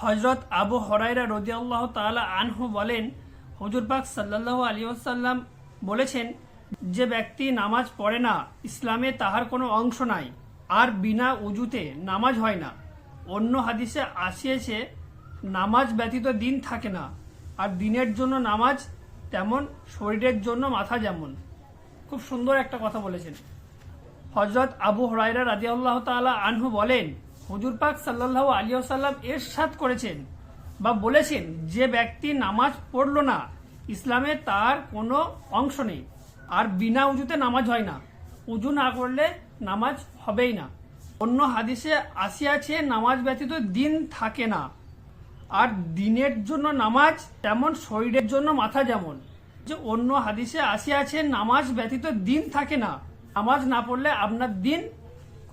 হযরত আবু হুরায়রা রাদিয়াল্লাহু তাআলা আনহু বলেন, হুজুর পাক সাল্লাল্লাহু আলাইহি ওয়াসাল্লাম বলেছেন, যে ব্যক্তি নামাজ পড়ে না ইসলামে তাহার কোনো অংশ নাই, আর বিনা উজুতে নামাজ হয় না। অন্য হাদিসে আসিয়েছে, নামাজ ব্যতীত দিন থাকে না, আর দিনের জন্য নামাজ তেমন শরীরের জন্য মাথা যেমন। খুব সুন্দর একটা কথা বলেছেন। হযরত আবু হুরায়রা রাদিয়াল্লাহু তাআলা আনহু বলেন, হুজুর পাক সাল্লাল্লাহু আলাইহি ওয়াসাল্লাম ইরশাদ করেছেন বা বলেছেন, যে ব্যক্তি নামাজ পড়লো না ইসলামে তার কোনো অংশ নেই, আর বিনা উজুতে নামাজ হয় না, উজু না করলে নামাজ হবেই না। অন্য হাদিসে আসিয়াছে, নামাজ ব্যতীত দিন থাকে না, আর দিনের জন্য নামাজ তেমন শরীরের জন্য মাথা যেমন। যে অন্য হাদিসে আসিয়াছে, নামাজ ব্যতীত দিন থাকে না, নামাজ না পড়লে আপনার দিন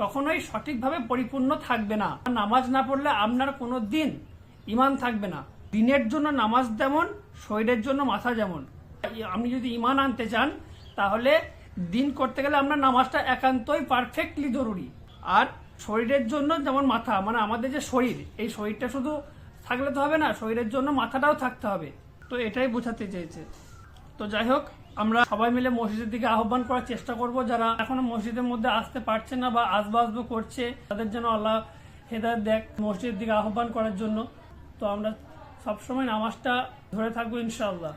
কখনোই সঠিকভাবে পরিপূর্ণ থাকবে না। নামাজ না পড়লে আপনার কোনো দিন ঈমান থাকবে না। দিনের জন্য নামাজ যেমন, শরীরের জন্য মাথা যেমন। আপনি যদি ঈমান আনতে চান তাহলে দিন করতে গেলে আপনার নামাজটা একান্তই পারফেক্টলি জরুরি। আর শরীরের জন্য যেমন মাথা, মানে আমাদের যে শরীর, এই শরীরটা শুধু থাকলে তো হবে না, শরীরের জন্য মাথাটাও থাকতে হবে। তো এটাই বোঝাতে চেয়েছে। তো যাই হোক, আমরা সবাই মিলে মসজিদের দিকে আহ্বান করার চেষ্টা করব। যারা এখনো মসজিদের মধ্যে আসতে পারছে না বা আসবো করছে, তাদের জন্য আল্লাহ হেদায়েত দেখ মসজিদের দিকে আহ্বান করার জন্য। তো আমরা সবসময় নামাজটা ধরে থাকবো ইনশাআল্লাহ।